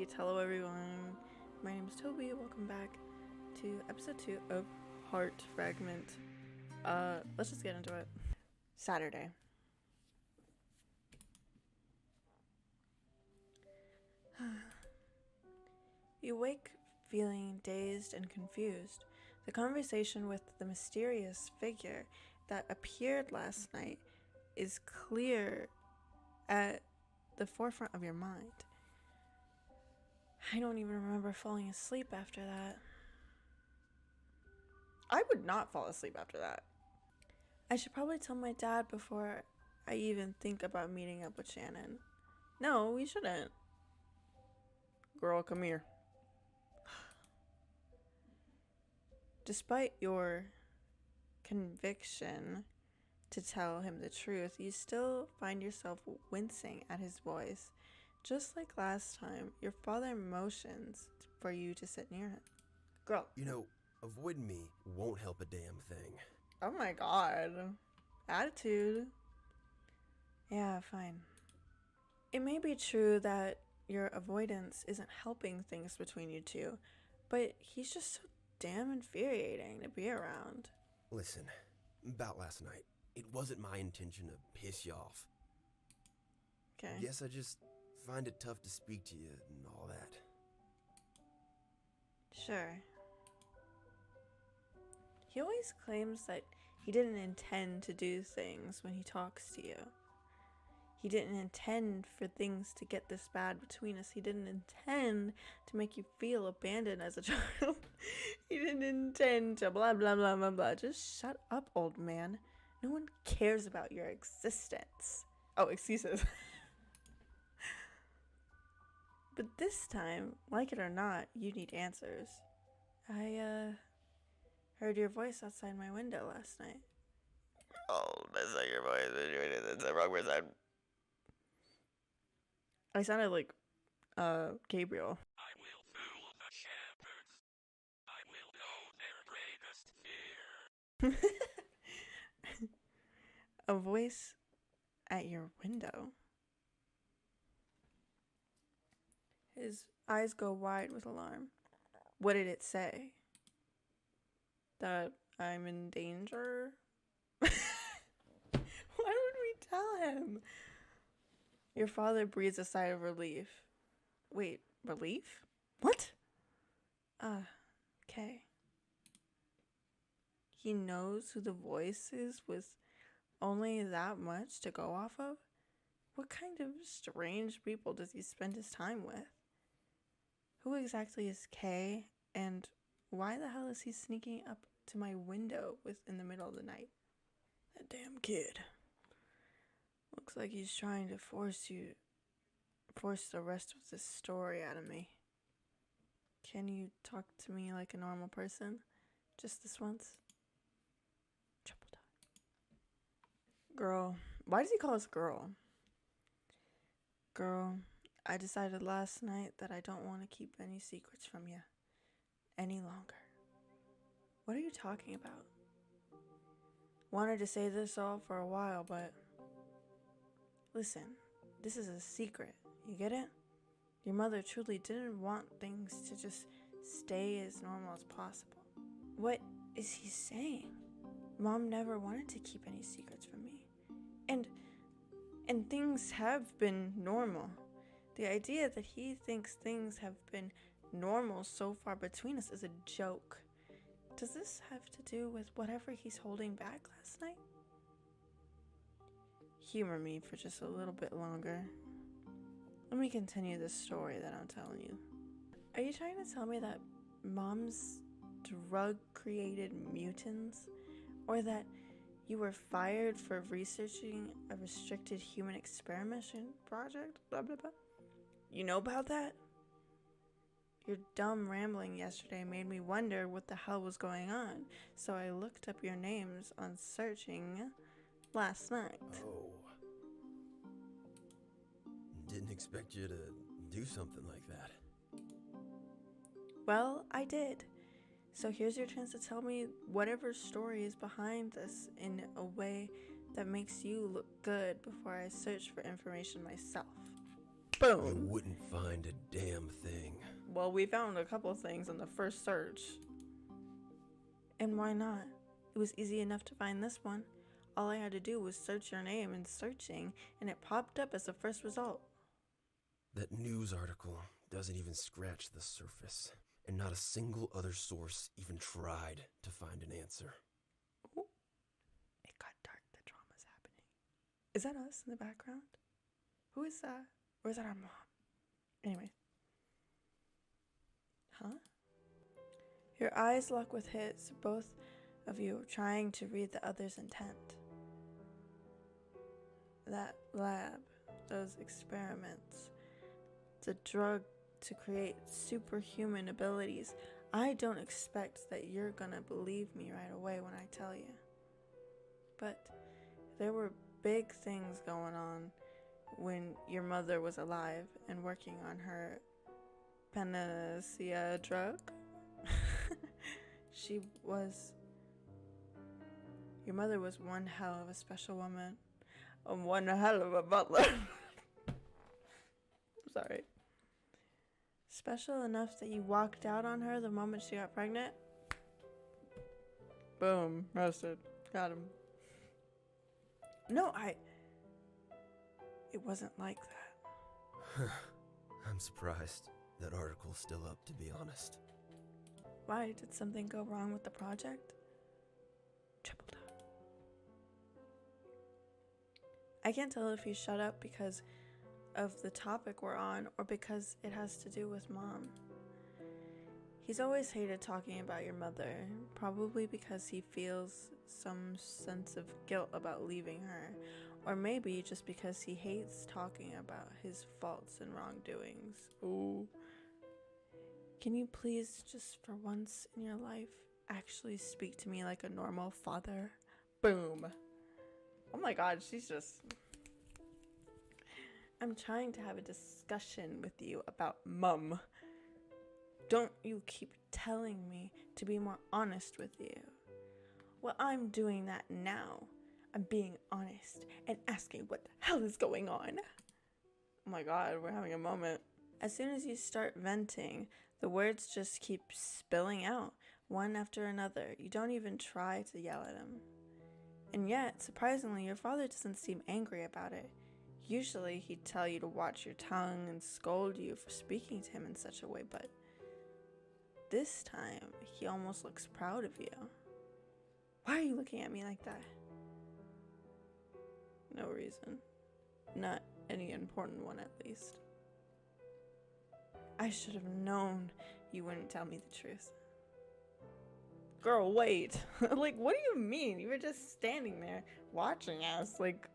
Alright, hello everyone. My name is Toby. Welcome back to episode 2 of Fragment. Let's just get into it. Saturday. You wake feeling dazed and confused. The conversation with the mysterious figure that appeared last night is clear at the forefront of your mind. I don't even remember falling asleep after that. I would not fall asleep after that. I should probably tell my dad before I even think about meeting up with Shannon. No, we shouldn't. Girl, come here. Despite your conviction to tell him the truth, you still find yourself wincing at his voice. Just like last time, your father motions for you to sit near him. Girl. You know, avoiding me won't help a damn thing. Oh my god. Attitude. Yeah, fine. It may be true that your avoidance isn't helping things between you two, but he's just so damn infuriating to be around. Listen, about last night, it wasn't my intention to piss you off. Okay. Guess I just find it tough to speak to you and all that. Sure. He always claims that he didn't intend to do things when he talks to you. He didn't intend for things to get this bad between us. He didn't intend to make you feel abandoned as a child. He didn't intend to blah, blah, blah, blah, blah. Just shut up, old man. No one cares about your existence. Oh, excuses. But this time, like it or not, you need answers. I, heard your voice outside my window last night. Oh, that's not your voice. That's the wrong person. I sounded like, Gabriel. I will fool the shepherds. I will know their greatest fear. A voice at your window. His eyes go wide with alarm. What did it say? That I'm in danger? Why would we tell him? Your father breathes a sigh of relief. Wait, relief? What? Okay. He knows who the voice is with only that much to go off of? What kind of strange people does he spend his time with? Who exactly is Kay, and why the hell is he sneaking up to my window in the middle of the night? That damn kid. Looks like he's trying to force the rest of this story out of me. Can you talk to me like a normal person? Just this once? Triple time. Girl. Why does he call us girl? Girl, I decided last night that I don't want to keep any secrets from you any longer. What are you talking about? Wanted to say this all for a while, but listen, this is a secret. You get it? Your mother truly didn't want things to just stay as normal as possible. What is he saying? Mom never wanted to keep any secrets from me. And things have been normal. The idea that he thinks things have been normal so far between us is a joke. Does this have to do with whatever he's holding back last night? Humor me for just a little bit longer. Let me continue this story that I'm telling you. Are you trying to tell me that Mom's drug-created mutants? Or that you were fired for researching a restricted human experimentation project? Blah, blah, blah. You know about that? Your dumb rambling yesterday made me wonder what the hell was going on, so I looked up your names on searching last night. Oh. Didn't expect you to do something like that. Well, I did. So here's your chance to tell me whatever story is behind this in a way that makes you look good before I search for information myself. You Boom. wouldn't find a damn thing. Well, we found a couple things on the first search. And why not? It was easy enough to find this one. All I had to do was search your name in searching, and it popped up as the first result. That news article doesn't even scratch the surface, and not a single other source even tried to find an answer. Ooh. It got dark. The drama's happening. Is that us in the background? Who is that? Or is that our mom? Anyway. Huh? Your eyes lock with his, both of you trying to read the other's intent. That lab, those experiments, the drug to create superhuman abilities. I don't expect that you're gonna believe me right away when I tell you. But there were big things going on when your mother was alive and working on her panacea drug. Your mother was one hell of a special woman. One hell of a butler. I'm sorry. Special enough that you walked out on her the moment she got pregnant. Boom. Roasted. Got him. No, it wasn't like that. I'm surprised that article's still up, to be honest. Why? Did something go wrong with the project? Triple down. I can't tell if you shut up because of the topic we're on or because it has to do with Mom. He's always hated talking about your mother, probably because he feels some sense of guilt about leaving her, or maybe just because he hates talking about his faults and wrongdoings. Ooh. Can you please, just for once in your life, actually speak to me like a normal father? Boom. Oh my god, she's just... I'm trying to have a discussion with you about Mum. Don't you keep telling me to be more honest with you. Well, I'm doing that now. I'm being honest and asking what the hell is going on. Oh my god, we're having a moment. As soon as you start venting, the words just keep spilling out, one after another. You don't even try to yell at him. And yet, surprisingly, your father doesn't seem angry about it. Usually, he'd tell you to watch your tongue and scold you for speaking to him in such a way, but this time, he almost looks proud of you. Why are you looking at me like that? No reason. Not any important one, at least. I should have known you wouldn't tell me the truth. Girl, wait. Like, what do you mean? You were just standing there watching us. Like,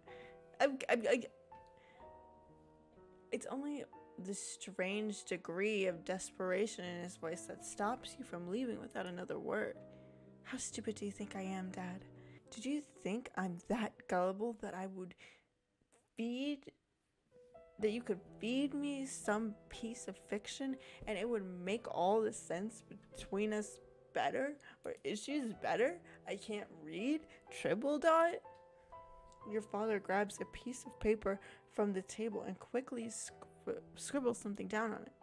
it's only the strange degree of desperation in his voice that stops you from leaving without another word. How stupid do you think I am, Dad? Did you think I'm that gullible that that you could feed me some piece of fiction and it would make all the sense between us better? Or issues better? I can't read? Triple dot? Your father grabs a piece of paper from the table and quickly scribbles something down on it.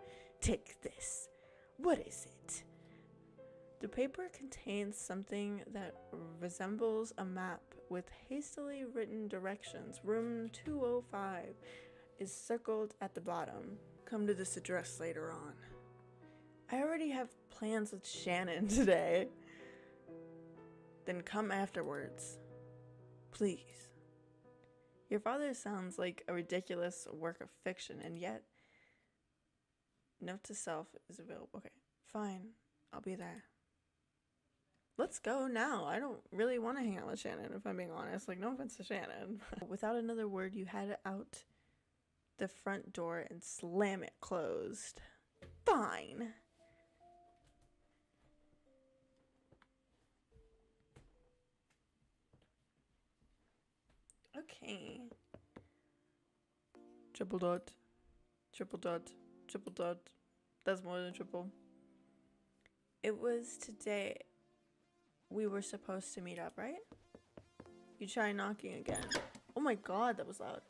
Take this. What is it? The paper contains something that resembles a map with hastily written directions. Room 205 is circled at the bottom. Come to this address later on. I already have plans with Shannon today. Then come afterwards. Please. Your father sounds like a ridiculous work of fiction, and yet, note to self is available. Okay, fine. I'll be there. Let's go now. I don't really want to hang out with Shannon, if I'm being honest. Like, no offense to Shannon. Without another word, you head out the front door and slam it closed. Fine. Okay. Triple dot. Triple dot. Triple dot. That's more than triple. It was today we were supposed to meet up, right? You try knocking again. Oh my god, that was loud.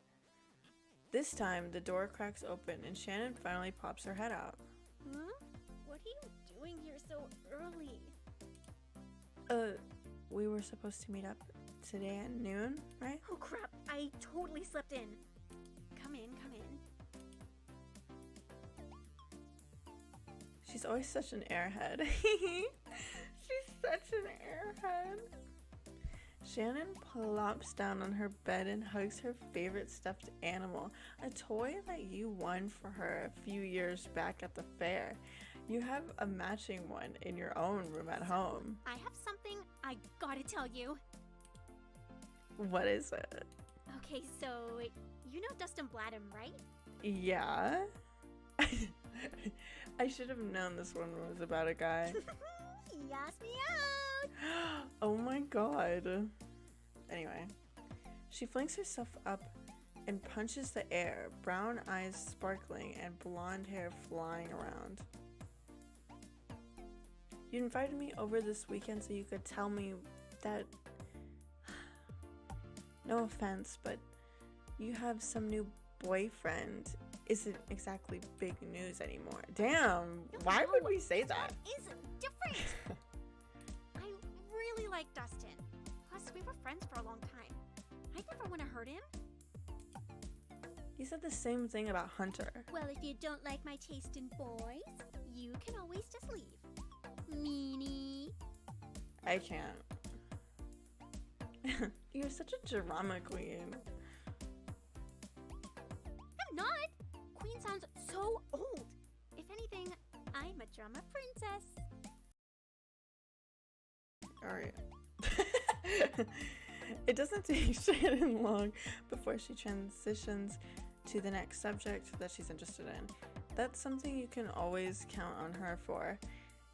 This time, the door cracks open and Shannon finally pops her head out. Huh? What are you doing here so early? We were supposed to meet up today at noon, right? Oh crap, I totally slept in. Come in, come in. She's always such an airhead. She's such an airhead. Shannon plops down on her bed and hugs her favorite stuffed animal, a toy that you won for her a few years back at the fair. You have a matching one in your own room at home. I have something I gotta tell you. What is it? Okay, so you know Dustin Blattum, right? Yeah? I should have known this one was about a guy. He asked me out. Oh my god. Anyway, she flings herself up and punches the air, brown eyes sparkling and blonde hair flying around. You invited me over this weekend so you could tell me that, no offense, but you have some new boyfriend isn't exactly big news anymore. Damn, why would we say that? Is different. I really like Dustin. Plus, we were friends for a long time. I never want to hurt him. You said the same thing about Hunter. Well, if you don't like my taste in boys, you can always just leave. Meanie. I can't. You're such a drama queen. I'm not. Queen sounds so old. If anything, I'm a drama princess. Alright. It doesn't take Shannon long before she transitions to the next subject that she's interested in. That's something you can always count on her for.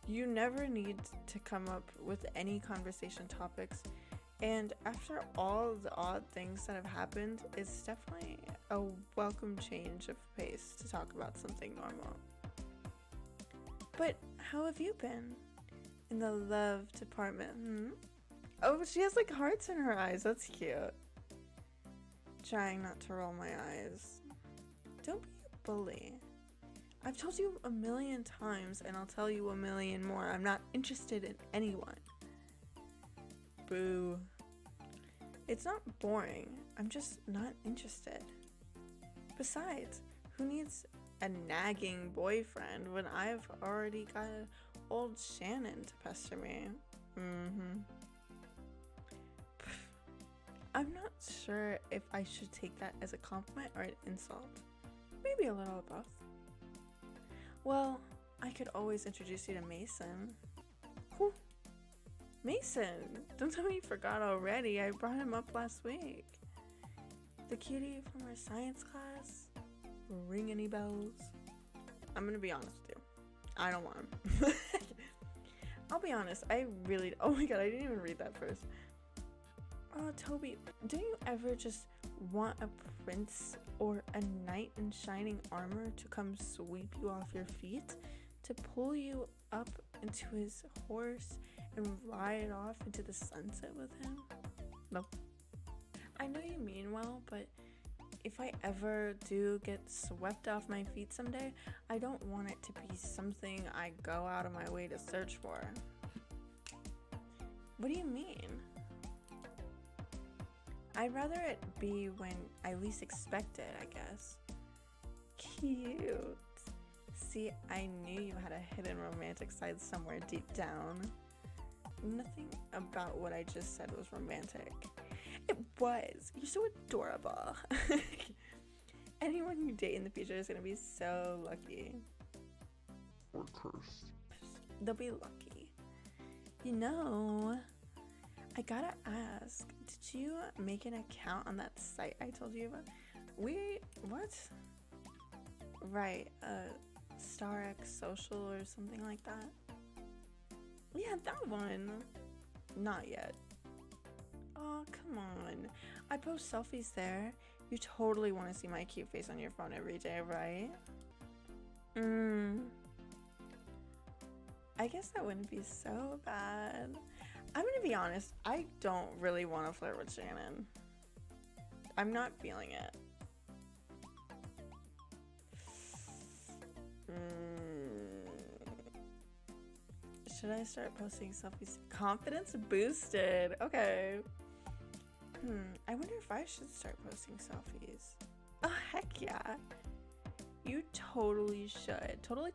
You never need to come up with any conversation topics, and after all the odd things that have happened, it's definitely a welcome change of pace to talk about something normal. But how have you been in the love department? Oh, she has like hearts in her eyes. That's cute. Trying not to roll my eyes. Don't be a bully. I've told you a million times, and I'll tell you a million more. I'm not interested in anyone. Boo. It's not boring. I'm just not interested. Besides, who needs a nagging boyfriend when I've already got old Shannon to pester me? I'm not sure if I should take that as a compliment or an insult. Maybe a little of both. Well, I could always introduce you to Mason. Who? Mason! Don't tell me you forgot already. I brought him up last week. The cutie from our science class? Ring any bells? I'm gonna be honest with you. I don't want him. I'll be honest, I really... Oh my god, I didn't even read that first. Oh, Toby, don't you ever just want a prince or a knight in shining armor to come sweep you off your feet, to pull you up into his horse and ride off into the sunset with him? Nope. I know you mean well, but if I ever do get swept off my feet someday, I don't want it to be something I go out of my way to search for. What do you mean? I'd rather it be when I least expect it, I guess. Cute. See, I knew you had a hidden romantic side somewhere deep down. Nothing about what I just said was romantic. It was. You're so adorable. Anyone you date in the future is gonna be so lucky. Or cursed. They'll be lucky. You know, I gotta ask, did you make an account on that site I told you about? What? Right, StarX Social or something like that? Yeah, that one. Not yet. Oh, come on. I post selfies there. You totally want to see my cute face on your phone every day, right? I guess that wouldn't be so bad. I'm gonna be honest, I don't really want to flirt with Shannon. I'm not feeling it. Should I start posting selfies? Confidence boosted. Okay. I wonder if I should start posting selfies. Oh, heck yeah. You totally should. Totally.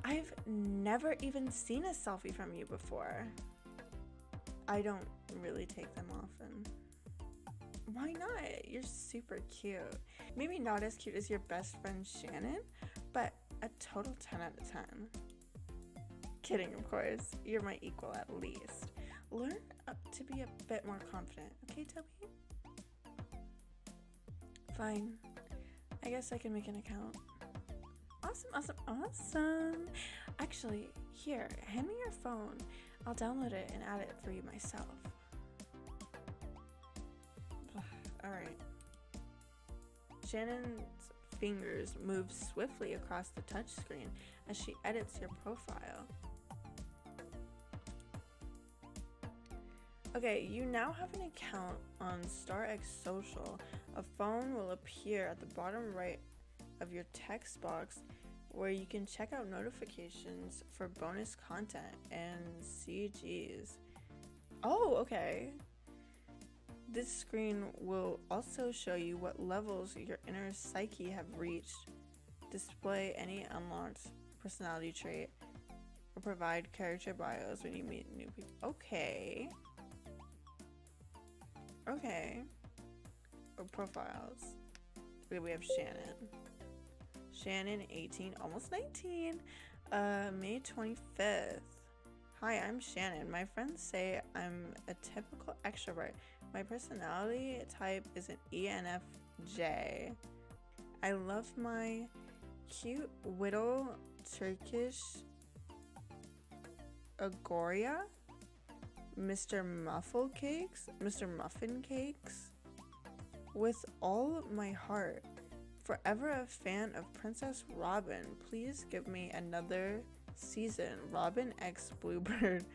I've never even seen a selfie from you before. I don't really take them often. Why not? You're super cute. Maybe not as cute as your best friend Shannon, but a total 10 out of 10. Kidding, of course. You're my equal at least. Learn up to be a bit more confident, okay, Toby? Fine. I guess I can make an account. Awesome. Actually, here, hand me your phone. I'll download it and add it for you myself. Alright. Shannon's fingers move swiftly across the touchscreen as she edits your profile. Okay, you now have an account on StarX Social. A phone will appear at the bottom right of your text box where you can check out notifications for bonus content and CGs. Oh, okay. This screen will also show you what levels your inner psyche have reached, display any unlocked personality trait, or provide character bios when you meet new people. Okay. Or profiles. We have Shannon, 18, almost 19. May 25th. Hi, I'm Shannon. My friends say I'm a typical extrovert. My personality type is an ENFJ. I love my cute widow Turkish Agoria, Mr. Muffin Cakes, with all my heart. Forever a fan of Princess Robin. Please give me another season. Robin X Bluebird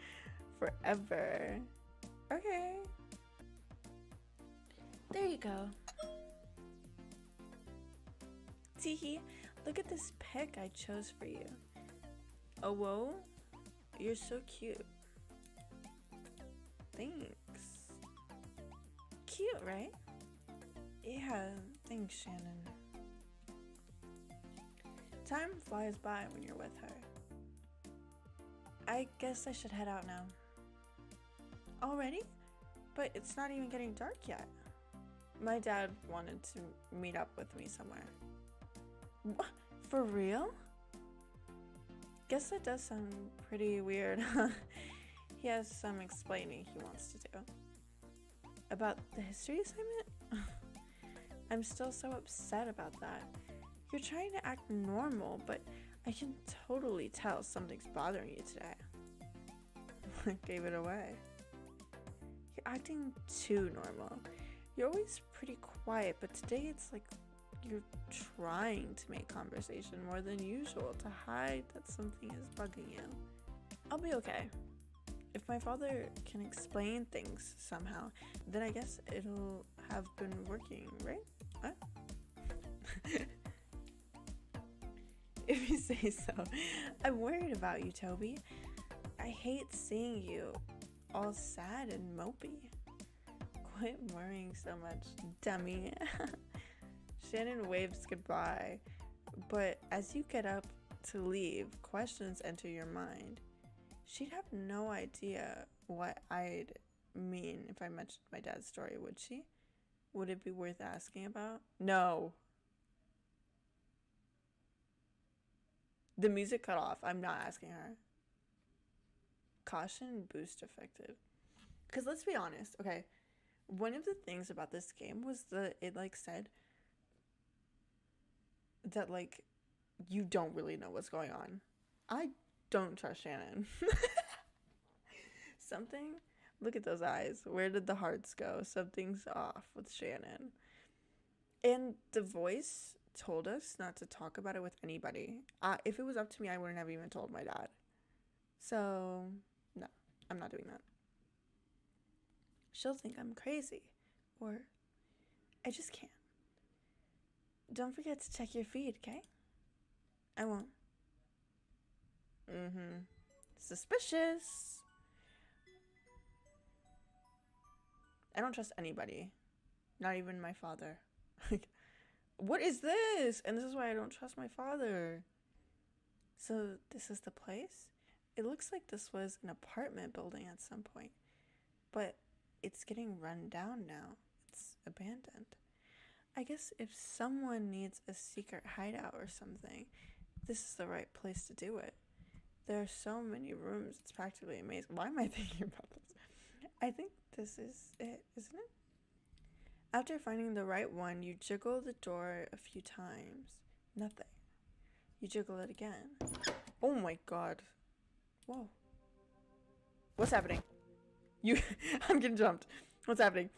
forever. Okay. There you go. Teehee, look at this pic I chose for you. Oh, whoa. You're so cute. Thanks. Cute, right? Yeah, thanks, Shannon. Time flies by when you're with her. I guess I should head out now. Already? But it's not even getting dark yet. My dad wanted to meet up with me somewhere. What? For real? Guess that does sound pretty weird. He has some explaining he wants to do. About the history assignment? I'm still so upset about that. You're trying to act normal, but I can totally tell something's bothering you today. I gave it away. You're acting too normal. You're always pretty quiet, but today it's like you're trying to make conversation more than usual to hide that something is bugging you. I'll be okay. If my father can explain things somehow, then I guess it'll have been working, right? Huh? If you say so. I'm worried about you, Toby. I hate seeing you all sad and mopey. Quit worrying so much, dummy. Shannon waves goodbye, but as you get up to leave, questions enter your mind. She'd have no idea what I'd mean if I mentioned my dad's story, would she? Would it be worth asking about? No. The music cut off. I'm not asking her. Caution boost effective. Because let's be honest, okay? One of the things about this game was that it said that you don't really know what's going on. I don't trust Shannon. Look at those eyes. Where did the hearts go? Something's off with Shannon. And the voice told us not to talk about it with anybody. If it was up to me, I wouldn't have even told my dad. So, no, I'm not doing that. She'll think I'm crazy, or I just can't. Don't forget to check your feed, okay? I won't. Mm-hmm. Suspicious. I don't trust anybody. Not even my father. What is this? And this is why I don't trust my father. So this is the place? It looks like this was an apartment building at some point. But it's getting run down now. It's abandoned. I guess if someone needs a secret hideout or something, this is the right place to do it. There are so many rooms, it's practically amazing. Why am I thinking about this? I think this is it, isn't it? After finding the right one, you jiggle the door a few times. Nothing. You jiggle it again. Oh my god. Whoa. What's happening? I'm getting jumped. What's happening?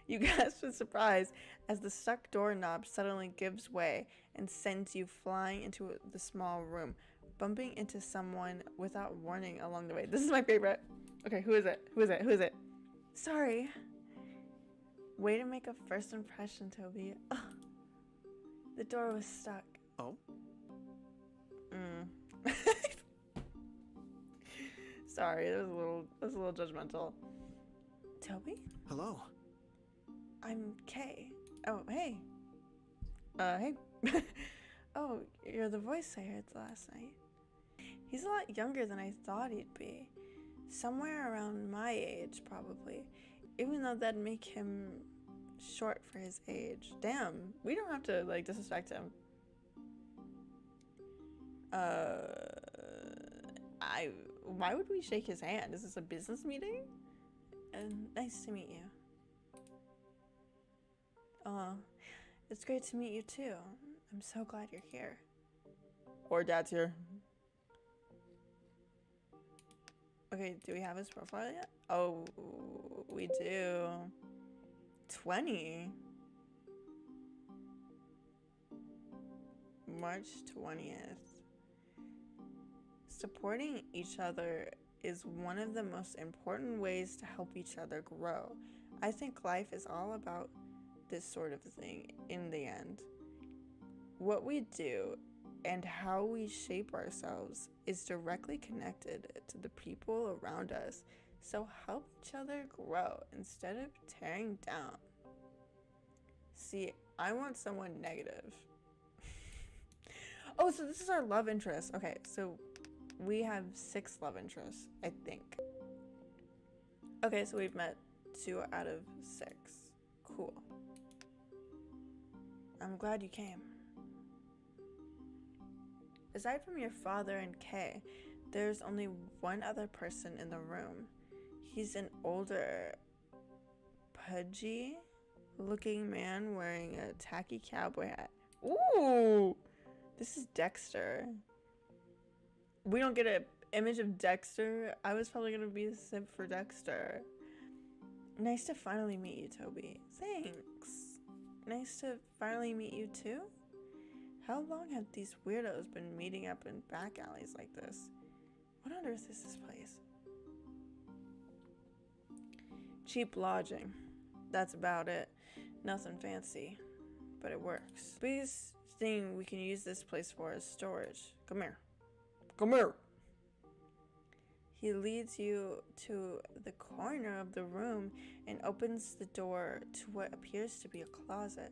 You gasp in surprise as the stuck doorknob suddenly gives way and sends you flying into the small room, bumping into someone without warning along the way. This is my favorite. Okay, who is it? Who is it? Who is it? Sorry. Way to make a first impression, Toby. Ugh. The door was stuck. Oh? Sorry, that was a little judgmental. Toby? Hello. I'm Kay. Oh, hey. Hey. Oh, you're the voice I heard last night. He's a lot younger than I thought he'd be. Somewhere around my age, probably. Even though that'd make him short for his age. Damn, we don't have to, like, disrespect him. Why would we shake his hand? Is this a business meeting? Nice to meet you. It's great to meet you too. I'm so glad you're here. Or Dad's here. Okay, do we have his profile yet? Oh, we do. 20. March 20th. Supporting each other is one of the most important ways to help each other grow. I think life is all about this sort of thing in the end. What we do and how we shape ourselves is directly connected to the people around us. So help each other grow instead of tearing down. See, I want someone negative. Oh, so this is our love interest. Okay, so we have 6 love interests, I think. Okay, so we've met 2 out of 6. Cool. I'm glad you came. Aside from your father and Kay, there's only one other person in the room. He's an older, pudgy looking man wearing a tacky cowboy hat. Ooh! This is Dexter. We don't get an image of Dexter. I was probably gonna be a simp for Dexter. Nice to finally meet you, Toby. Thanks. Nice to finally meet you too. How long have these weirdos been meeting up in back alleys like this? What on earth is this place? Cheap lodging. That's about it. Nothing fancy, but it works. Biggest thing we can use this place for is storage. Come here. Come here. He leads you to the corner of the room and opens the door to what appears to be a closet.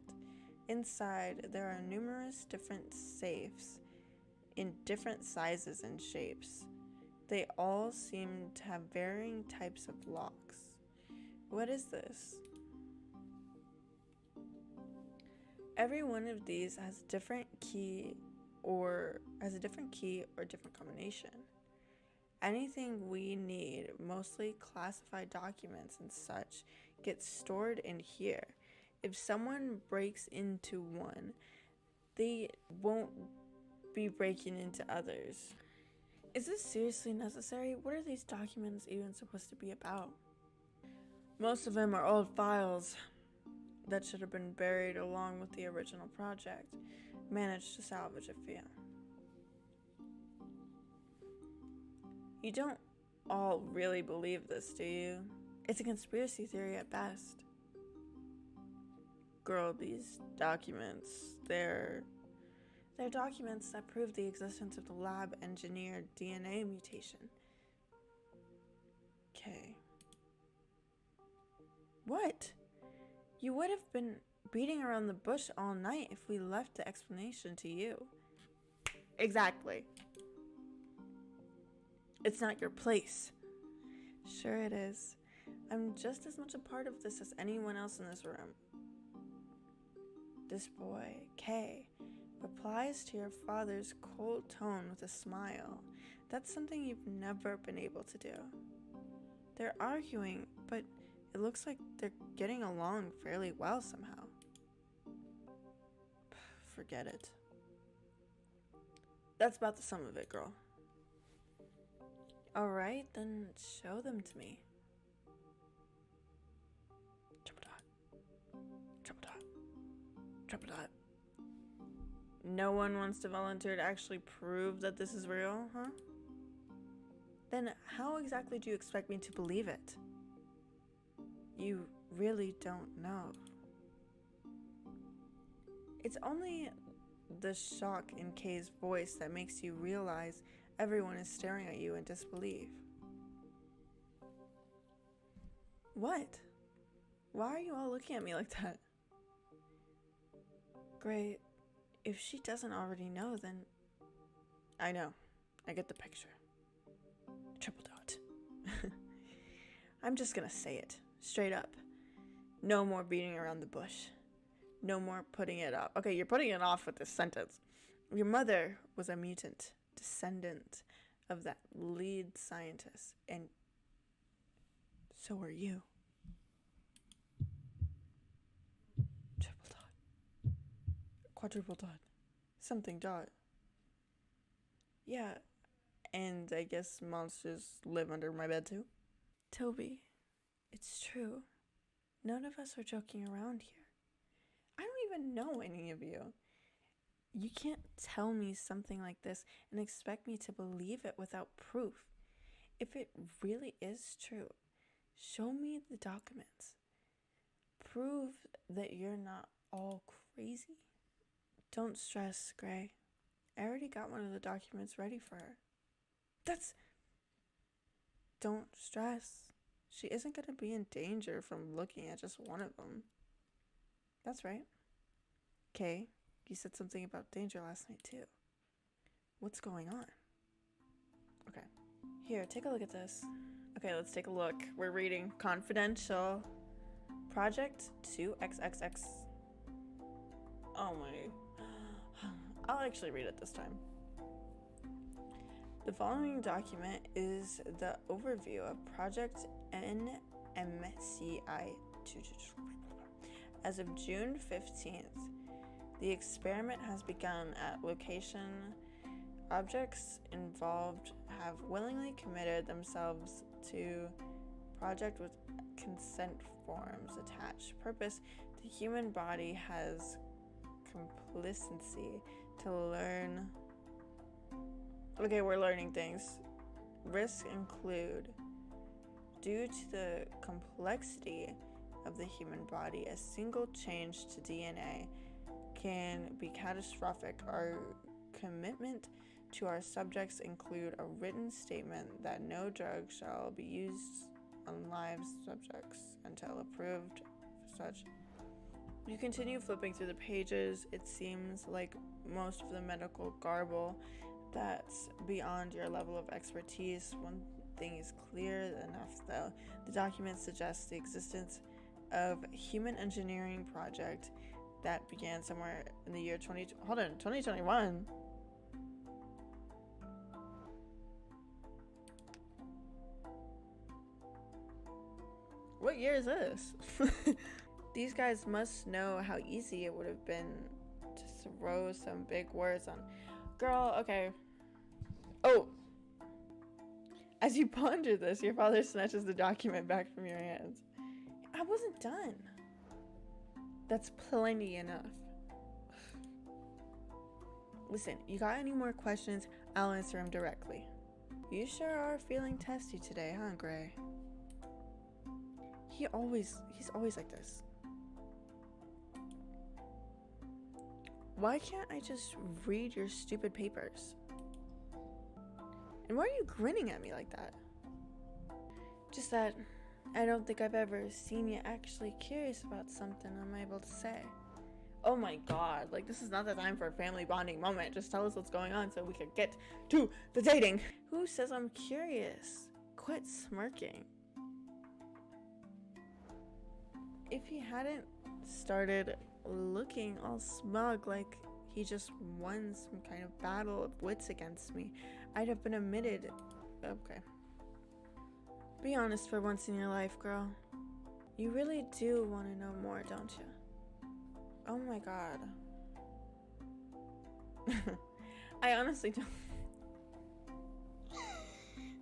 Inside, there are numerous different safes in different sizes and shapes. They all seem to have varying types of locks. What is this? Every one of these has a different key or different combination. Anything we need, mostly classified documents and such, gets stored in here. If someone breaks into one, they won't be breaking into others. Is this seriously necessary? What are these documents even supposed to be about? Most of them are old files that should have been buried along with the original project. Managed to salvage a few. You don't all really believe this, do you? It's a conspiracy theory at best. Girl, these documents, they're They're documents that prove the existence of the lab-engineered DNA mutation. Okay. What? You would have been beating around the bush all night if we left the explanation to you. Exactly. It's not your place. Sure it is. I'm just as much a part of this as anyone else in this room. This boy, Kay, replies to your father's cold tone with a smile. That's something you've never been able to do. They're arguing, but it looks like they're getting along fairly well somehow. Forget it. That's about the sum of it, girl. Alright, then show them to me. Triple dot. Triple dot. Triple dot. No one wants to volunteer to actually prove that this is real, huh? Then how exactly do you expect me to believe it? You really don't know. It's only the shock in Kay's voice that makes you realize everyone is staring at you in disbelief. What? Why are you all looking at me like that? Great. If she doesn't already know, then... I know. I get the picture. Triple dot. I'm just gonna say it. Straight up. No more beating around the bush. No more putting it off. Okay, you're putting it off with this sentence. Your mother was a mutant, descendant of that lead scientist, and so are you. Triple dot. Quadruple dot. Something dot. Yeah, and I guess monsters live under my bed too? Toby, it's true. None of us are joking around here. I don't even know any of you. You can't tell me something like this and expect me to believe it without proof. If it really is true, show me the documents. Prove that you're not all crazy. Don't stress, Gray. I already got one of the documents ready for her. Don't stress. She isn't going to be in danger from looking at just one of them. That's right. Kay, you said something about danger last night too. What's going on? Okay. Here, take a look at this. Okay, let's take a look. We're reading Confidential. Project 2XXX. Oh my. I'll actually read it this time. The following document is the overview of Project NMCI 222. As of June 15th, the experiment has begun at location. Objects involved have willingly committed themselves to project with consent forms attached. Purpose: the human body has complacency to learn. Okay, we're learning things. Risks include, due to the complexity of the human body, a single change to DNA can be catastrophic. Our commitment to our subjects include a written statement that no drug shall be used on live subjects until approved for such. You continue flipping through the pages. It seems like most of the medical garble that's beyond your level of expertise. One thing is clear enough though. The document suggests the existence of a human engineering project that began somewhere in the year 2021. What year is this? These guys must know how easy it would have been to throw some big words on. Girl, okay. Oh! As you ponder this, your father snatches the document back from your hands. I wasn't done. That's plenty enough. Listen, you got any more questions? I'll answer them directly. You sure are feeling testy today, huh, Gray? He's always like this. Why can't I just read your stupid papers? And why are you grinning at me like that? Just that I don't think I've ever seen you actually curious about something I'm able to say. Oh my god, like this is not the time for a family bonding moment. Just tell us what's going on so we can get to the dating. Who says I'm curious? Quit smirking. If he hadn't started looking all smug like he just won some kind of battle of wits against me, I'd have been admitted. Okay. Be honest for once in your life, girl. You really do want to know more, don't you? Oh my god. I honestly don't.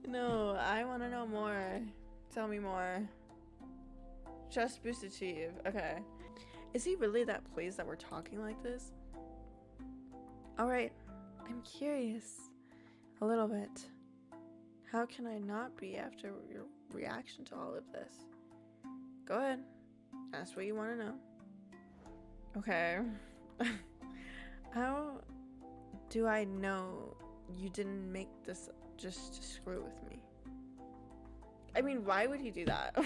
No, I want to know more. Tell me more. Trust boost achieve. Okay. Is he really that pleased that we're talking like this? Alright. I'm curious. A little bit. How can I not be after your reaction to all of this? Go ahead. Ask what you want to know. Okay. How do I know you didn't make this just to screw with me? I mean, why would he do that?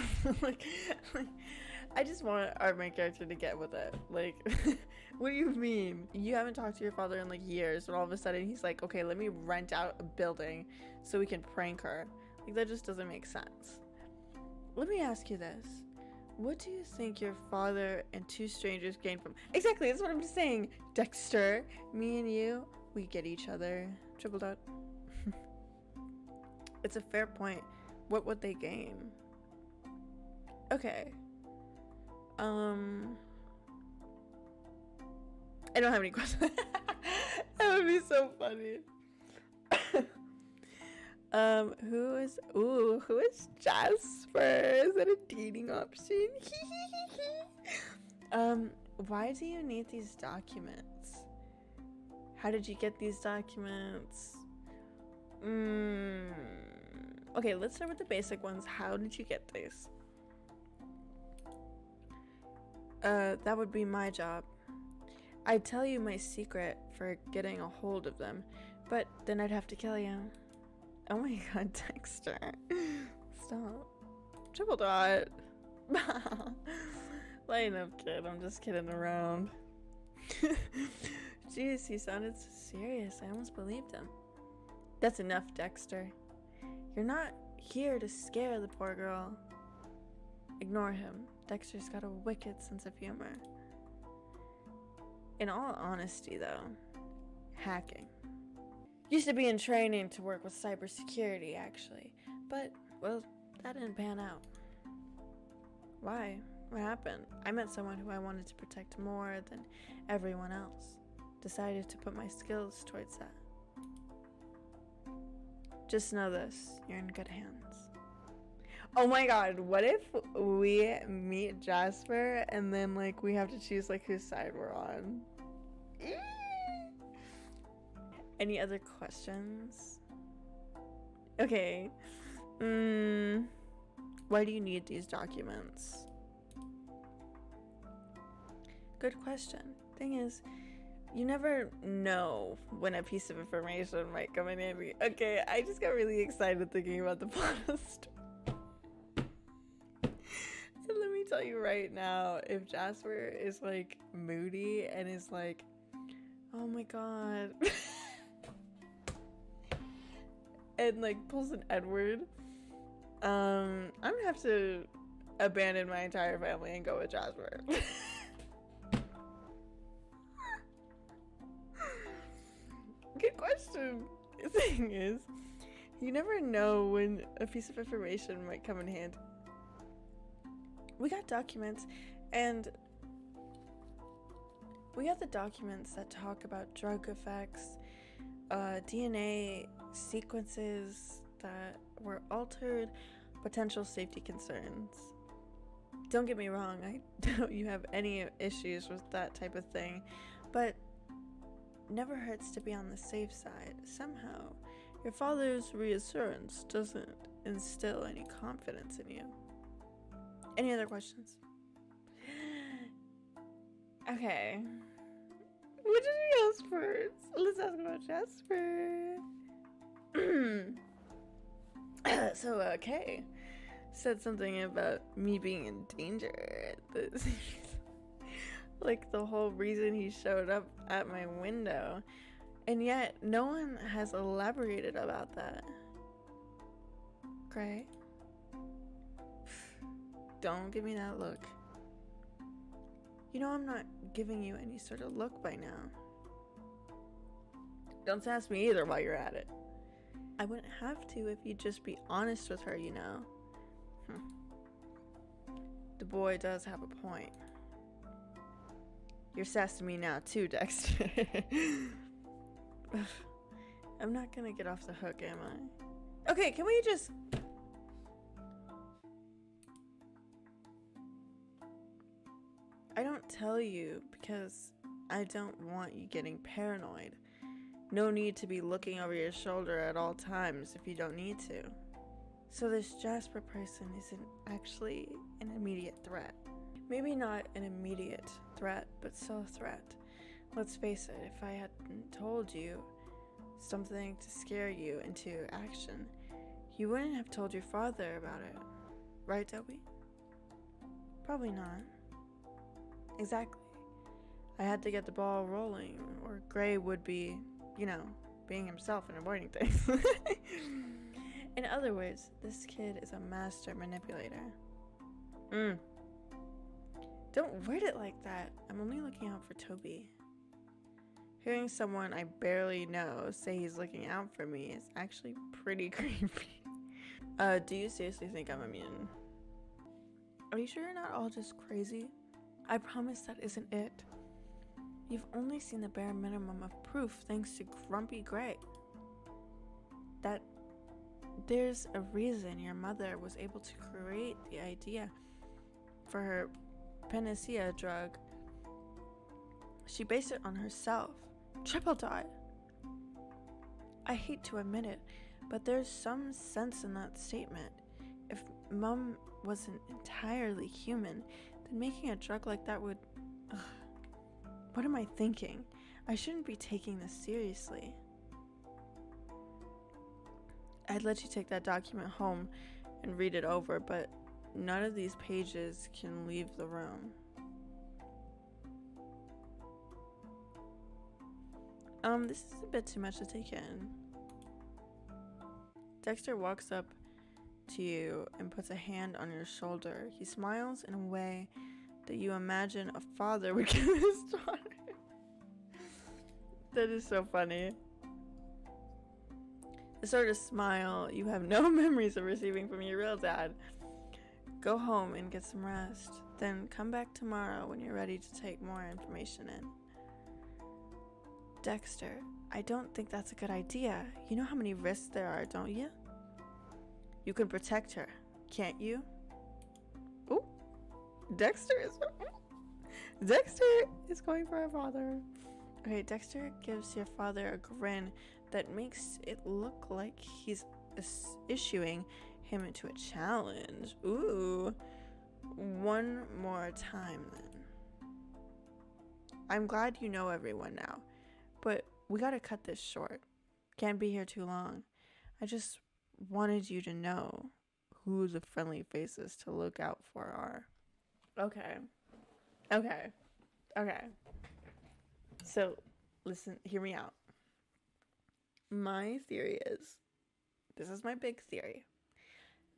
like, I just want our main character to get with it. Like, what do you mean? You haven't talked to your father in like years, and all of a sudden he's like, okay, let me rent out a building so we can prank her. Like, that just doesn't make sense. Let me ask you this. What do you think your father and two strangers gained from... Exactly, that's what I'm just saying. Dexter, me and you, we get each other. Triple dot. It's a fair point. What would they gain? Okay. I don't have any questions. That would be so funny. Who is Jasper? Is that a dating option? Why do you need these documents? How did you get these documents? Okay, let's start with the basic ones. How did you get these? That would be my job. I'd tell you my secret for getting a hold of them, but then I'd have to kill you. Oh my god, Dexter. Stop. Triple dot. Lighten up, kid. I'm just kidding around. Jeez, he sounded so serious. I almost believed him. That's enough, Dexter. You're not here to scare the poor girl. Ignore him. Dexter's got a wicked sense of humor. In all honesty, though, hacking. Used to be in training to work with cybersecurity, actually. But, well, that didn't pan out. Why? What happened? I met someone who I wanted to protect more than everyone else. Decided to put my skills towards that. Just know this, you're in good hands. Oh my god, what if we meet Jasper and then like we have to choose like whose side we're on? Any other questions? Okay. Why do you need these documents? Good question. Thing is, you never know when a piece of information might come in handy. Okay, I just got really excited thinking about the plot of the story. And let me tell you right now, if Jasper is like moody and is like, oh my god, and like pulls an Edward, I'm gonna have to abandon my entire family and go with Jasper. Good question. The thing is, you never know when a piece of information might come in handy. We got documents, and we got the documents that talk about drug effects, DNA sequences that were altered, potential safety concerns. Don't get me wrong, I doubt you have any issues with that type of thing, but never hurts to be on the safe side. Somehow, your father's reassurance doesn't instill any confidence in you. Any other questions? Okay. What did experts. Let's ask about Jasper. So, Kay said something about me being in danger. Like the whole reason he showed up at my window. And yet, no one has elaborated about that. Gray? Don't give me that look. You know I'm not giving you any sort of look by now. Don't ask me either while you're at it. I wouldn't have to if you'd just be honest with her, you know. The boy does have a point. You're sassing me now too, Dexter. I'm not gonna get off the hook, am I? Okay, can we just... I don't tell you because I don't want you getting paranoid. No need to be looking over your shoulder at all times if you don't need to. So this Jasper person isn't actually an immediate threat. Maybe not an immediate threat, but still a threat. Let's face it, if I hadn't told you something to scare you into action, you wouldn't have told your father about it. Right, Toby? Probably not. Exactly. I had to get the ball rolling, or Gray would be, you know, being himself and avoiding things. In other words, this kid is a master manipulator. Don't word it like that. I'm only looking out for Toby. Hearing someone I barely know say he's looking out for me is actually pretty creepy. Do you seriously think I'm immune? Are you sure you're not all just crazy? I promise that isn't it. You've only seen the bare minimum of proof thanks to Grumpy Gray. That there's a reason your mother was able to create the idea for her panacea drug. She based it on herself. Triple dot. I hate to admit it, but there's some sense in that statement. If Mom wasn't entirely human, then making a drug like that would... Ugh. What am I thinking? I shouldn't be taking this seriously. I'd let you take that document home and read it over, but none of these pages can leave the room. This is a bit too much to take in. Dexter walks up to you and puts a hand on your shoulder. He smiles in a way that you imagine a father would give his daughter. That is so funny. The sort of smile you have no memories of receiving from your real dad. Go home and get some rest. Then come back tomorrow when you're ready to take more information in. Dexter, I don't think that's a good idea. You know how many risks there are, don't you? You can protect her, can't you? Ooh, Dexter is going for her father. Okay, Dexter gives your father a grin that makes it look like he's issuing him into a challenge. Ooh, one more time then. I'm glad you know everyone now, but we gotta cut this short. Can't be here too long. I just wanted you to know who the friendly faces to look out for are. Okay. So, listen, hear me out. My theory is, this is my big theory,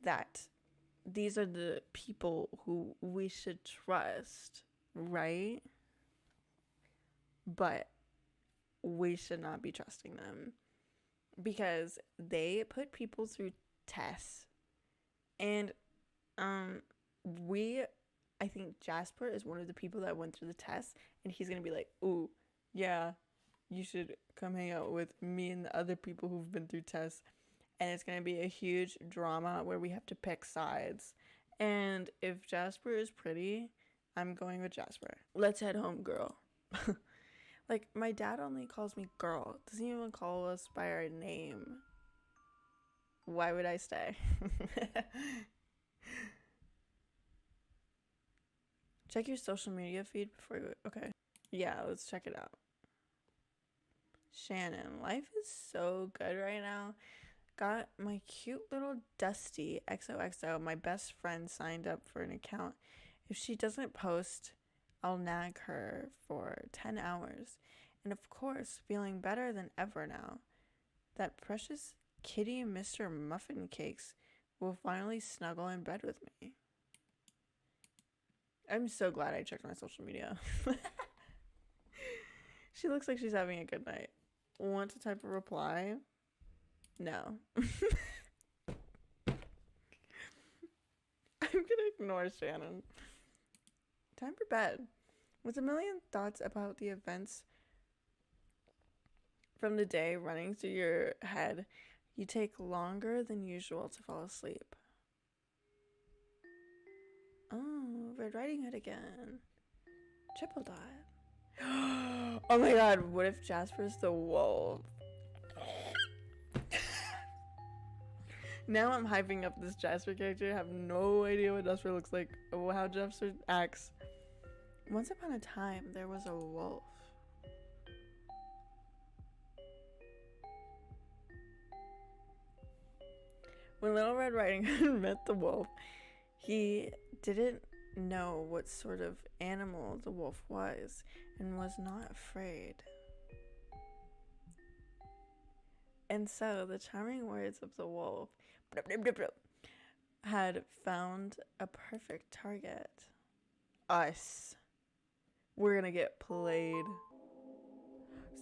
that these are the people who we should trust, right? But we should not be trusting them because they put people through tests. And I think Jasper is one of the people that went through the test, and he's gonna be like, ooh, yeah, you should come hang out with me and the other people who've been through tests. And it's gonna be a huge drama where we have to pick sides. And if Jasper is pretty, I'm going with Jasper. Let's head home, girl. Like, my dad only calls me girl. Doesn't even call us by our name. Why would I stay? Check your social media feed before you... Okay. Yeah, let's check it out. Shannon, life is so good right now. Got my cute little Dusty XOXO, my best friend, signed up for an account. If she doesn't post, I'll nag her for 10 hours. And of course, feeling better than ever now. That precious kitty Mr. Muffin Cakes will finally snuggle in bed with me. I'm so glad I checked my social media. She looks like she's having a good night. Want to type a reply? No. I'm gonna ignore Shannon. Time for bed. With a million thoughts about the events from the day running through your head, you take longer than usual to fall asleep. Oh, Red Riding Hood again. Triple dot. Oh my god, what if Jasper's the wolf? Now I'm hyping up this Jasper character. I have no idea what Jasper looks like or how Jasper acts. Once upon a time, there was a wolf. When Little Red Riding Hood met the wolf, he didn't know what sort of animal the wolf was and was not afraid. And so the charming words of the wolf had found a perfect target. Us. We're gonna get played.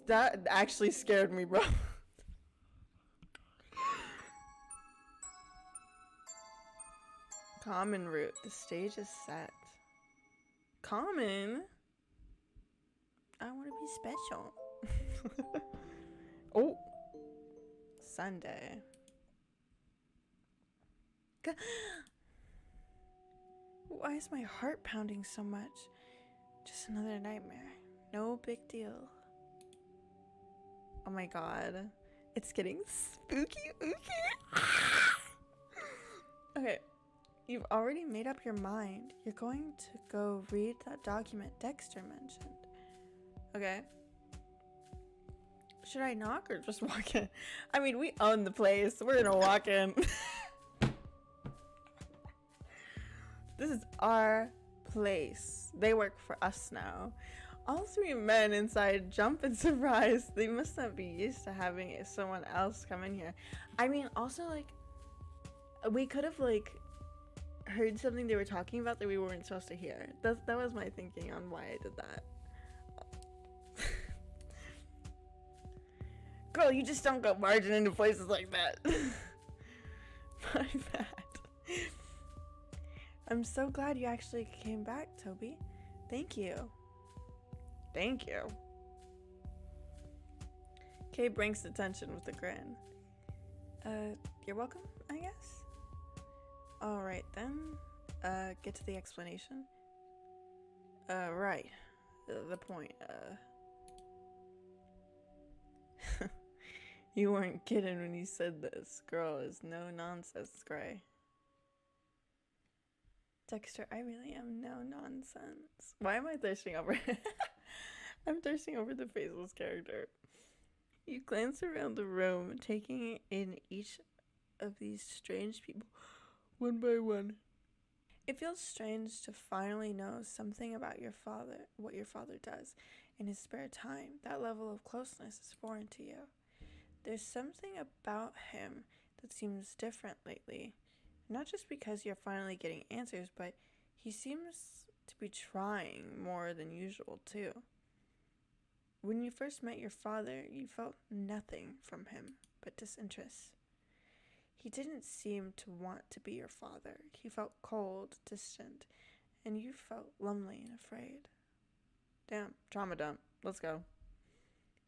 That actually scared me, bro. Common route. The stage is set. Common? I want to be special. Oh. Sunday. Why is my heart pounding so much? Just another nightmare. No big deal. Oh my god. It's getting spooky. Okay. You've already made up your mind. You're going to go read that document Dexter mentioned. Okay. Should I knock or just walk in? I mean, we own the place. We're gonna walk in. This is our place. They work for us now. All three men inside jump in surprise. They must not be used to having someone else come in here. I mean, also, like, we could have, like, heard something they were talking about that we weren't supposed to hear. That was my thinking on why I did that. Girl, you just don't go barging into places like that. My bad. I'm so glad you actually came back, Toby. Thank you. Thank you. Kay brings the tension with a grin. You're welcome, I guess? Alright then. Get to the explanation. Right. The point, You weren't kidding when you said this. Girl is no nonsense, Gray. Dexter, I really am no nonsense. Why am I thirsting over? I'm thirsting over the faceless character. You glance around the room, taking in each of these strange people one by one. It feels strange to finally know something about your father, what your father does in his spare time. That level of closeness is foreign to you. There's something about him that seems different lately. Not just because you're finally getting answers, but he seems to be trying more than usual, too. When you first met your father, you felt nothing from him but disinterest. He didn't seem to want to be your father. He felt cold, distant, and you felt lonely and afraid. Damn, trauma dump. Let's go.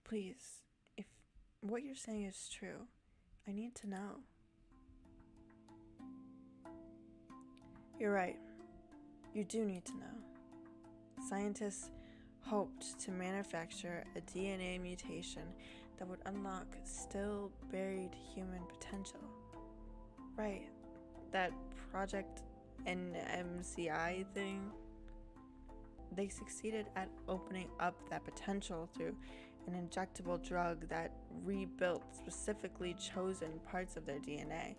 Please, if what you're saying is true, I need to know. You're right. You do need to know. Scientists hoped to manufacture a DNA mutation that would unlock still buried human potential. Right. That Project NMCI thing. They succeeded at opening up that potential through an injectable drug that rebuilt specifically chosen parts of their DNA.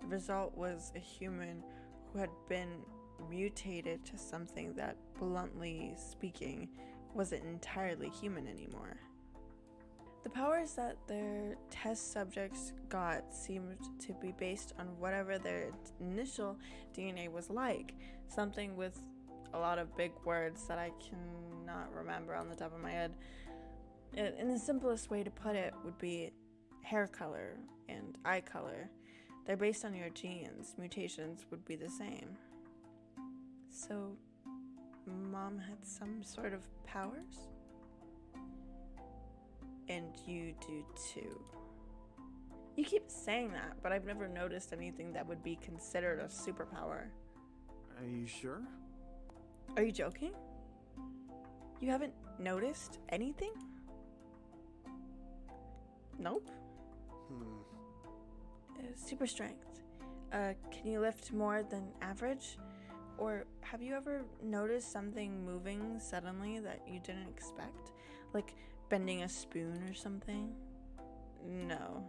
The result was a human who had been mutated to something that, bluntly speaking, wasn't entirely human anymore. The powers that their test subjects got seemed to be based on whatever their initial DNA was like, something with a lot of big words that I cannot remember on the top of my head. And the simplest way to put it would be hair color and eye color. They're based on your genes. Mutations would be the same. So, Mom had some sort of powers? And you do too. You keep saying that, but I've never noticed anything that would be considered a superpower. Are you sure? Are you joking? You haven't noticed anything? Nope. Super strength. Can you lift more than average? Or have you ever noticed something moving suddenly that you didn't expect? Like bending a spoon or something? No.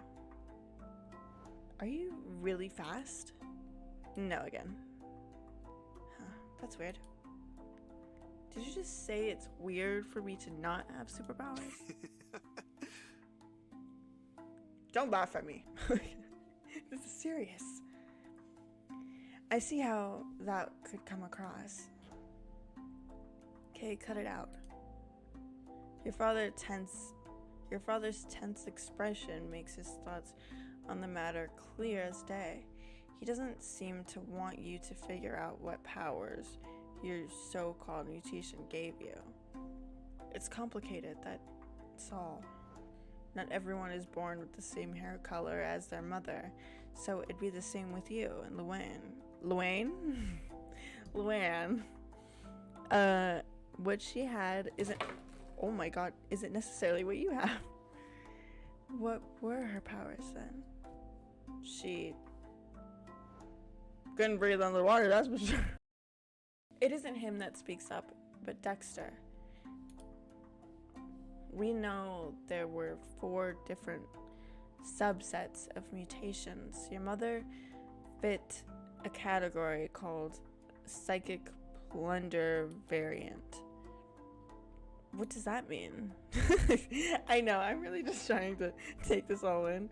Are you really fast? No again. Huh, that's weird. Did you just say it's weird for me to not have superpowers? Don't laugh at me. This is serious. I see how that could come across. Okay, cut it out. Your father's tense expression makes his thoughts on the matter clear as day. He doesn't seem to want you to figure out what powers your so-called mutation gave you. It's complicated, that's all. Not everyone is born with the same hair color as their mother, so it'd be the same with you and Luann? Luann. What she had isn't necessarily what you have. What were her powers then? She couldn't breathe underwater, that's for sure. It isn't him that speaks up, but Dexter. We know there were 4 different subsets of mutations. Your mother fit a category called psychic plunder variant. What does that mean? I know, I'm really just trying to take this all in,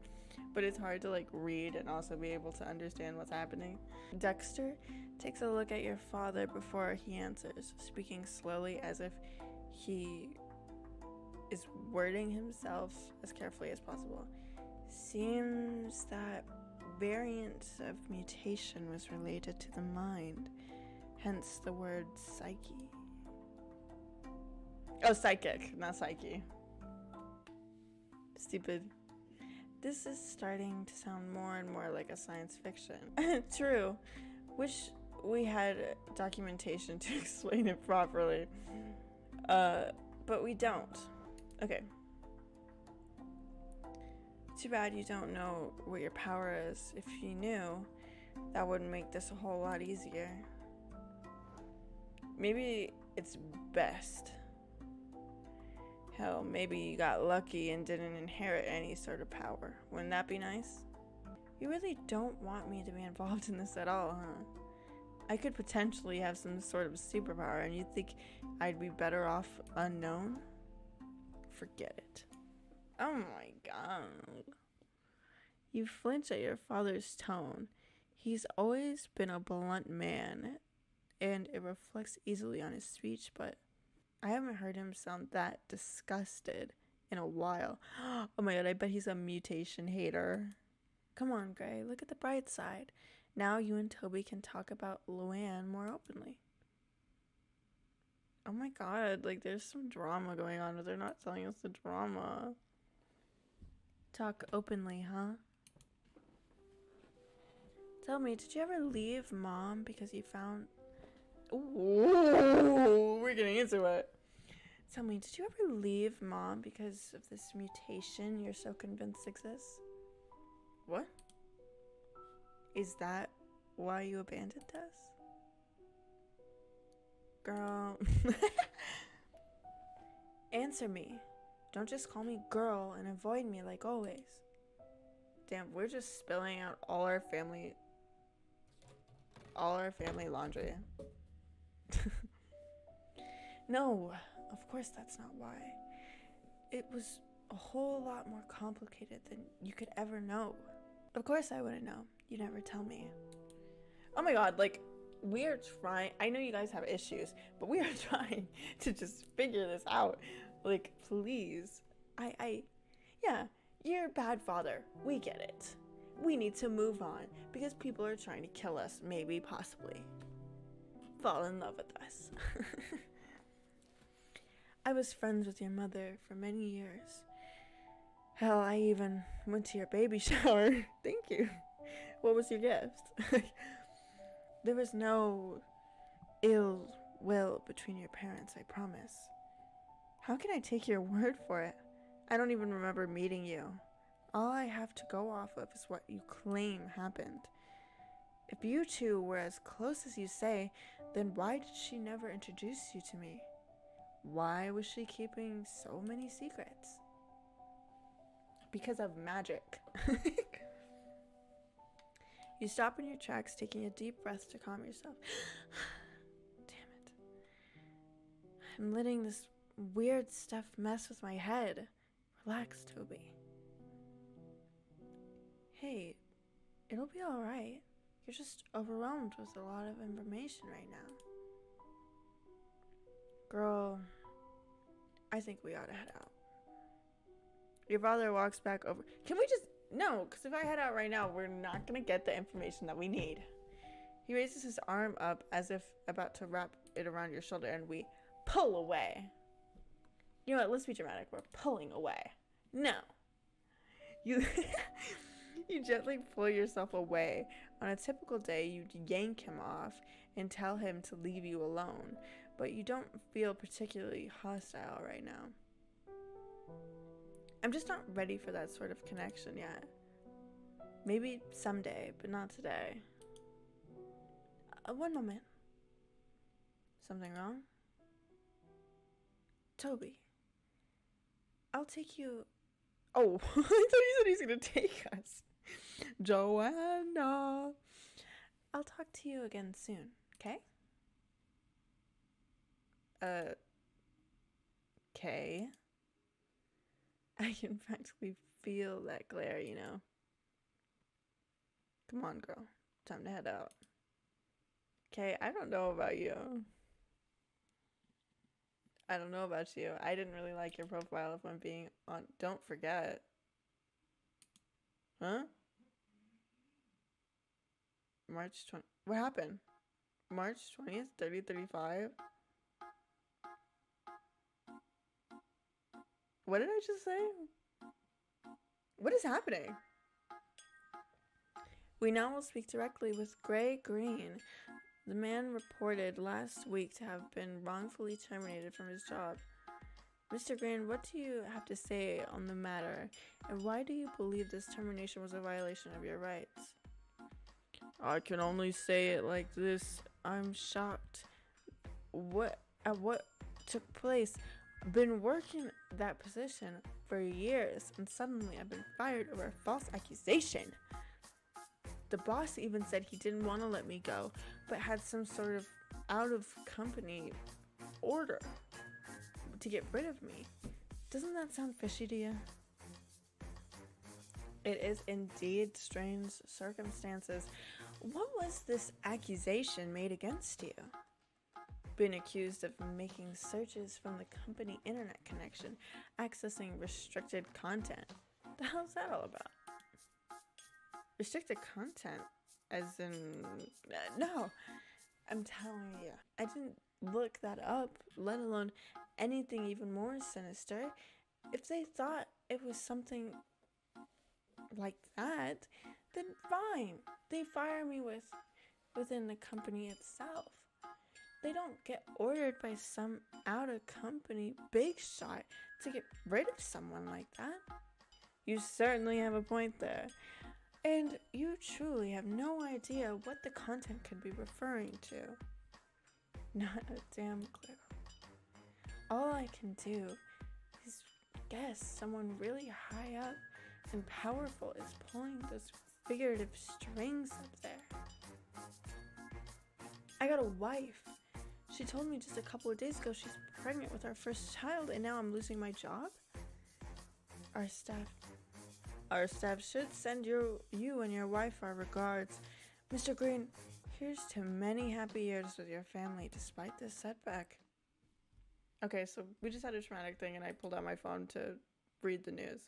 but it's hard to read and also be able to understand what's happening. Dexter takes a look at your father before he answers, speaking slowly as if he is wording himself as carefully as possible. Seems that variant of mutation was related to the mind, hence the word psyche. Oh, psychic, not psyche. Stupid. This is starting to sound more and more like a science fiction. True. Wish we had documentation to explain it properly. But we don't. Okay. Too bad you don't know what your power is. If you knew, that would make this a whole lot easier. Maybe it's best. Hell, maybe you got lucky and didn't inherit any sort of power. Wouldn't that be nice? You really don't want me to be involved in this at all, huh? I could potentially have some sort of superpower, and you'd think I'd be better off unknown? Forget it. Oh my god. You flinch at your father's tone. He's always been a blunt man, and it reflects easily on his speech, but I haven't heard him sound that disgusted in a while. Oh my god, I bet he's a mutation hater. Come on, Gray, look at the bright side. Now you and Toby can talk about Luann more openly. Oh my god, there's some drama going on, but they're not telling us the drama. Talk openly, huh? Tell me, did you ever leave Mom because you found... Ooh, we're getting into it. Tell me, did you ever leave Mom because of this mutation you're so convinced exists? What? Is that why you abandoned us? Girl. Answer me. Don't just call me girl and avoid me like always. Damn, we're just spilling out all our family laundry. No, of course that's not why. It was a whole lot more complicated than you could ever know. Of course I wouldn't know. You never tell me. Oh my god, like, we are trying. I know you guys have issues, but we are trying to just figure this out. Like, please. Yeah, you're a bad father. We get it. We need to move on because people are trying to kill us, maybe, possibly. Fall in love with us. I was friends with your mother for many years. Hell, I even went to your baby shower. Thank you. What was your gift? There was no ill will between your parents, I promise. How can I take your word for it? I don't even remember meeting you. All I have to go off of is what you claim happened. If you two were as close as you say, then why did she never introduce you to me? Why was she keeping so many secrets? Because of magic. You stop in your tracks, taking a deep breath to calm yourself. Damn it. I'm letting this weird stuff mess with my head. Relax, Toby. Hey, it'll be alright. You're just overwhelmed with a lot of information right now. Girl, I think we ought to head out. Your father walks back over. Can we just... No, because if I head out right now, we're not going to get the information that we need. He raises his arm up as if about to wrap it around your shoulder, and we pull away. You know what? Let's be dramatic. We're pulling away. No. You you gently pull yourself away. On a typical day, you'd yank him off and tell him to leave you alone, but you don't feel particularly hostile right now. I'm just not ready for that sort of connection yet. Maybe someday, but not today. One moment. Something wrong? Toby. I'll take you... Oh, I thought he said he's gonna take us. Joanna. I'll talk to you again soon, okay? Okay. I can practically feel that glare, you know. Come on, girl. Time to head out. Okay, I don't know about you. I don't know about you. I didn't really like your profile if I'm being on. Don't forget. Huh? March 20. What happened? March 20th, 3035? What did I just say? What is happening? We now will speak directly with Gray Green. The man reported last week to have been wrongfully terminated from his job. Mr. Green, what do you have to say on the matter, and why do you believe this termination was a violation of your rights? I can only say it like this. I'm shocked. What took place? I've been working that position for years, and suddenly I've been fired over a false accusation. The boss even said he didn't want to let me go, but had some sort of out-of-company order to get rid of me. Doesn't that sound fishy to you? It is indeed strange circumstances. What was this accusation made against you? Been accused of making searches from the company internet connection, accessing restricted content. The hell's that all about? Restricted content? As in... no. I'm telling you. I didn't look that up, let alone anything even more sinister. If they thought it was something like that, then fine. They fire me within the company itself. They don't get ordered by some out-of-company big shot to get rid of someone like that. You certainly have a point there. And you truly have no idea what the content could be referring to. Not a damn clue. All I can do is guess someone really high up and powerful is pulling those figurative strings up there. I got a wife. She told me just a couple of days ago she's pregnant with our first child, and now I'm losing my job? Our staff should send you and your wife our regards. Mr. Green, here's to many happy years with your family despite this setback. Okay, so we just had a traumatic thing and I pulled out my phone to read the news.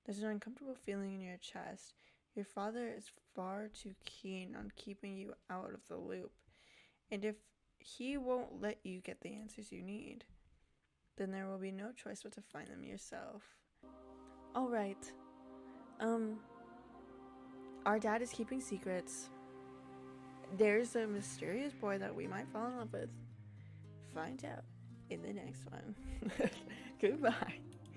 There's an uncomfortable feeling in your chest. Your father is far too keen on keeping you out of the loop. And if he won't let you get the answers you need, then there will be no choice but to find them yourself. Alright. Our dad is keeping secrets. There's a mysterious boy that we might fall in love with. Find out in the next one. Goodbye.